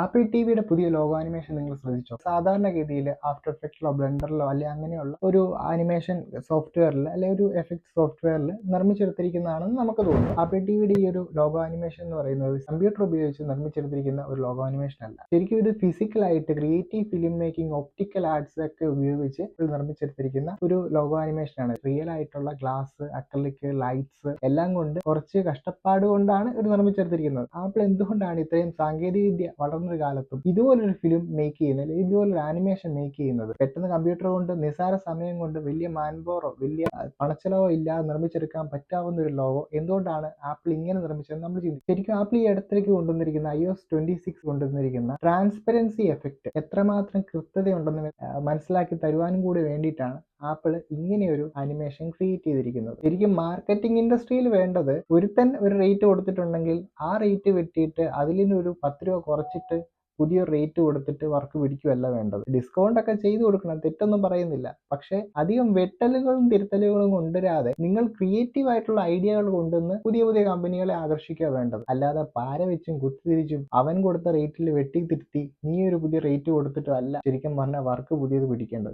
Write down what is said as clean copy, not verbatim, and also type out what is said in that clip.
Apple ടിവിയുടെ പുതിയ logo animation നിങ്ങൾ ശ്രദ്ധിച്ചോ? സാധാരണഗതിയിൽ ആഫ്റ്റർ എഫക്റ്റിലോ ബ്ലെൻഡറിലോ അല്ലെ അങ്ങനെയുള്ള ഒരു ആനിമേഷൻ സോഫ്റ്റ്വെയറിൽ അല്ലെ ഒരു എഫക്ട് സോഫ്റ്റ്വെയറിൽ നിർമ്മിച്ചെടുത്തിരിക്കുന്നതാണെന്ന് നമുക്ക് തോന്നും. ആപ്പിൾ ടിവിയുടെ ഈ ഒരു ലോഗോ ആനിമേഷൻ എന്ന് പറയുന്നത് കമ്പ്യൂട്ടർ ഉപയോഗിച്ച് നിർമ്മിച്ചെടുത്തിരിക്കുന്ന ഒരു ലോഗോ ആനിമേഷൻ അല്ല. ശരിക്കും ഇത് ഫിസിക്കലായിട്ട് creative film making, optical arts ഒക്കെ ഉപയോഗിച്ച് നിർമ്മിച്ചെടുത്തിരിക്കുന്ന ഒരു ലോഗോ ആനിമേഷൻ ആണ്. റിയൽ ആയിട്ടുള്ള ഗ്ലാസ്, അക്രലിക്, ലൈറ്റ്സ് എല്ലാം കൊണ്ട് കുറച്ച് കഷ്ടപ്പാട് കൊണ്ടാണ് ഇത് നിർമ്മിച്ചെടുത്തിരിക്കുന്നത്. ആപ്പിൾ എന്തുകൊണ്ടാണ് ഇത്രയും സാങ്കേതിക വിദ്യ വളർന്നൊരു കാലത്തും ഇതുപോലൊരു ഫിലിം മേക്ക് ചെയ്യുന്നത്, അല്ലെങ്കിൽ ഇതുപോലൊരു ആനിമേഷൻ മേക്ക് ചെയ്യുന്നത്? പെട്ടെന്ന് കമ്പ്യൂട്ടർ കൊണ്ട് നിസ്സാര സമയം കൊണ്ട് വലിയ മാൻപവറോ വലിയ പണച്ചെലവോ ഇല്ലാതെ നിർമ്മിച്ചെടുക്കാൻ പറ്റാവുന്ന ഒരു ലോഗോ എന്തുകൊണ്ടാണ് ആപ്പിൾ ഇങ്ങനെ നിർമ്മിച്ചത് നമ്മൾ ചിന്തിക്കും. ശരിക്കും ആപ്പിൾ ഈ അടുത്തേക്ക് കൊണ്ടുവന്നിരിക്കുന്ന iOS 26 കൊണ്ടുവന്നിരിക്കുന്ന ട്രാൻസ്പെറൻസി എഫക്ട് എത്രമാത്രം കൃത്യതയുണ്ടെന്ന് മനസ്സിലാക്കി തരുവാനും കൂടി വേണ്ടിയിട്ടാണ് ആപ്പിൾ ഇങ്ങനെയൊരു ആനിമേഷൻ ക്രിയേറ്റ് ചെയ്തിരിക്കുന്നത്. ശരിക്കും മാർക്കറ്റിംഗ് ഇൻഡസ്ട്രിയിൽ വേണ്ടത് ഒരുത്തൻ ഒരു റേറ്റ് കൊടുത്തിട്ടുണ്ടെങ്കിൽ ആ റേറ്റ് വെട്ടിയിട്ട് അതിൽ ഒരു 10 രൂപ കുറച്ചിട്ട് പുതിയൊരു റേറ്റ് കൊടുത്തിട്ട് വർക്ക് പിടിക്കുകയല്ല വേണ്ടത്. ഡിസ്കൗണ്ട് ഒക്കെ ചെയ്തു കൊടുക്കണം, തെറ്റൊന്നും പറയുന്നില്ല. പക്ഷേ അധികം വെട്ടലുകളും തിരുത്തലുകളും കൊണ്ടുവരാതെ നിങ്ങൾ ക്രിയേറ്റീവ് ആയിട്ടുള്ള ഐഡിയകൾ കൊണ്ടുവന്ന് പുതിയ പുതിയ കമ്പനികളെ ആകർഷിക്കുക വേണ്ടത്. അല്ലാതെ പാര വെച്ചും കുത്തിരിച്ചും അവൻ കൊടുത്ത റേറ്റിൽ വെട്ടി തിരുത്തി നീ ഒരു പുതിയ റേറ്റ് കൊടുത്തിട്ടും അല്ല ശരിക്കും പറഞ്ഞാൽ വർക്ക് പുതിയത് പിടിക്കേണ്ടത്.